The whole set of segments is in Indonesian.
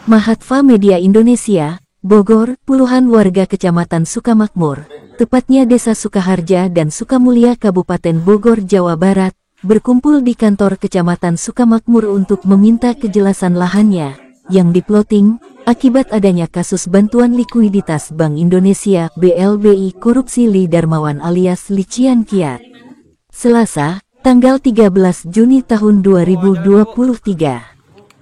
Mahatva Media Indonesia, Bogor, puluhan warga Kecamatan Sukamakmur, tepatnya Desa Sukaharja dan Sukamulya Kabupaten Bogor, Jawa Barat, berkumpul di kantor Kecamatan Sukamakmur untuk meminta kejelasan lahannya yang diploting akibat adanya kasus bantuan likuiditas Bank Indonesia (BLBI) korupsi Li Darmawan alias Li Cian Kiat. Selasa, tanggal 13 Juni tahun 2023.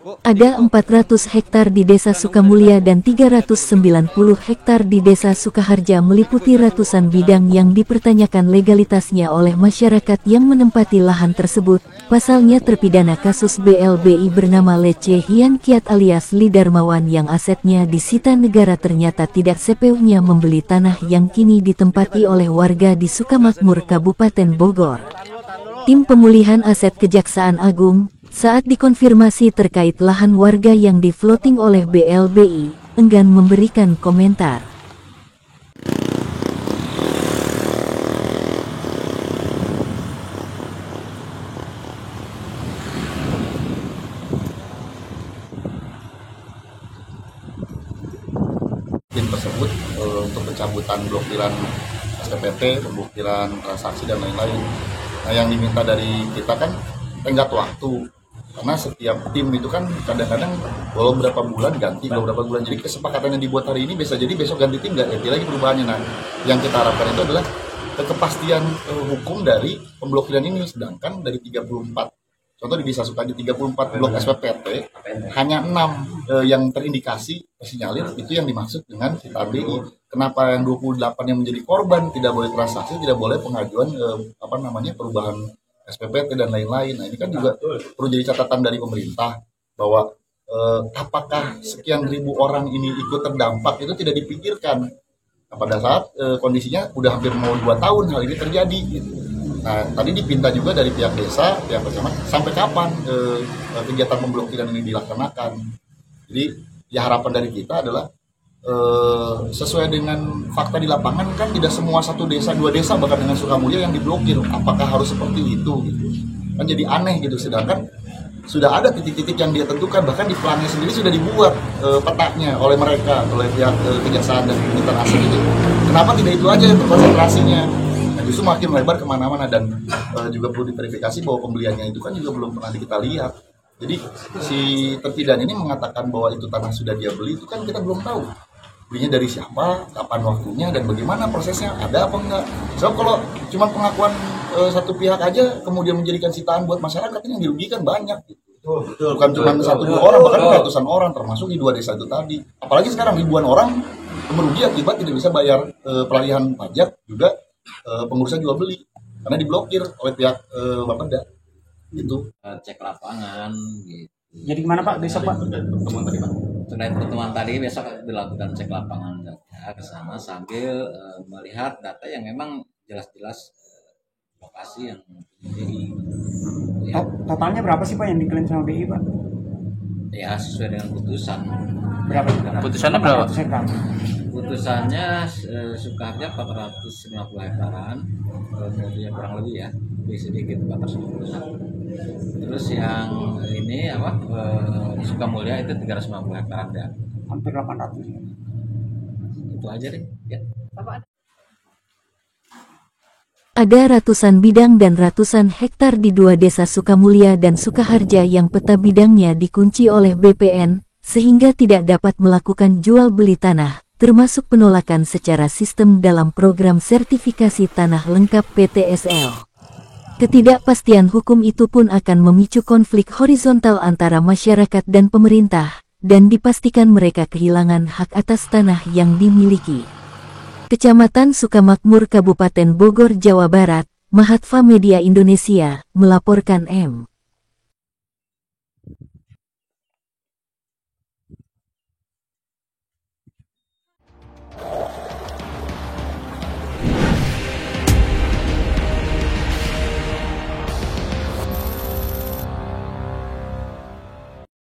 Ada 400 hektar di Desa Sukamulya dan 390 hektar di Desa Sukaharja meliputi ratusan bidang yang dipertanyakan legalitasnya oleh masyarakat yang menempati lahan tersebut. Pasalnya terpidana kasus BLBI bernama Le Cian Kiat alias Li Darmawan yang asetnya disita negara ternyata tidak sepenuhnya membeli tanah yang kini ditempati oleh warga di Sukamakmur, Kabupaten Bogor. Tim Pemulihan Aset Kejaksaan Agung saat dikonfirmasi terkait lahan warga yang di-floating oleh BLBI, enggan memberikan komentar. Izin tersebut untuk pencabutan blokiran SPPT, pemblokiran transaksi dan lain-lain. Nah, yang diminta dari kita kan tenggat waktu. Karena setiap tim itu kan kadang-kadang walau berapa bulan ganti, beberapa bulan. Jadi kesepakatan yang dibuat hari ini bisa jadi besok ganti tim, nggak ganti lagi perubahannya. Nah, yang kita harapkan itu adalah kepastian hukum dari pemblokiran ini. Sedangkan dari 34, contoh di Desa Sukaharja 34 blok SPPT, hanya 6 yang terindikasi tersinyalir, itu yang dimaksud dengan KBI. Kenapa yang 28 yang menjadi korban tidak boleh transaksi, tidak boleh pengajuan perubahan SPPT dan lain-lain. Nah, ini kan juga perlu jadi catatan dari pemerintah bahwa apakah sekian ribu orang ini ikut terdampak itu tidak dipikirkan. Nah, pada saat kondisinya udah hampir mau 2 tahun hal ini terjadi gitu. Nah, tadi dipinta juga dari pihak desa, pihak kecamatan, sampai kapan kegiatan pemblokiran ini dilaksanakan. Jadi ya harapan dari kita adalah sesuai dengan fakta di lapangan kan tidak semua 1 desa 2 desa bahkan dengan Sukamulya yang diblokir. Apakah harus seperti itu gitu? Kan jadi aneh gitu. Sedangkan sudah ada titik-titik yang dia tentukan, bahkan di plannya sendiri sudah dibuat petanya oleh mereka, oleh pihak kejaksaan dan pemerintah asing itu. Kenapa tidak itu aja konsentrasinya? Nah, justru makin melebar kemana-mana dan juga perlu diverifikasi bahwa pembeliannya itu kan juga belum pernah kita lihat. Jadi si terpidana ini mengatakan bahwa itu tanah sudah dia beli, itu kan kita belum tahu. Belinya dari siapa, kapan waktunya, dan bagaimana prosesnya, ada apa enggak. So kalau cuma pengakuan satu pihak aja kemudian menjadikan sitaan buat masyarakat, ini yang dirugikan banyak gitu. Bukan cuma 1-2 orang, bahkan ratusan orang, termasuk di 2 desa itu tadi. Apalagi sekarang ribuan orang merugi akibat tidak bisa bayar peralihan pajak, juga pengurusnya jual beli karena diblokir oleh pihak Bapeda gitu. Cek lapangan gitu. Jadi gimana Pak besok Pak? Terkait pertemuan tadi besok dilakukan cek lapangan ke sana sambil melihat data yang memang jelas-jelas lokasi yang jadi. Ya. Totalnya berapa sih Pak yang diklaim sama BI Pak? Ya sesuai dengan putusan. Berapa? Putusannya berapa? Putusannya Sukaharja 450 hektaran, kemudian kurang lebih ya, lebih sedikit 450. Terus yang ini di Sukamulya itu 350 hektaran ya. Hampir 800. Itu aja deh. Ya. Ada ratusan bidang dan ratusan hektar di 2 desa Sukamulya dan Sukaharja yang peta bidangnya dikunci oleh BPN, sehingga tidak dapat melakukan jual beli tanah, termasuk penolakan secara sistem dalam program sertifikasi tanah lengkap PTSL. Ketidakpastian hukum itu pun akan memicu konflik horizontal antara masyarakat dan pemerintah, dan dipastikan mereka kehilangan hak atas tanah yang dimiliki. Kecamatan Sukamakmur, Kabupaten Bogor, Jawa Barat, Mahatva Media Indonesia, melaporkan.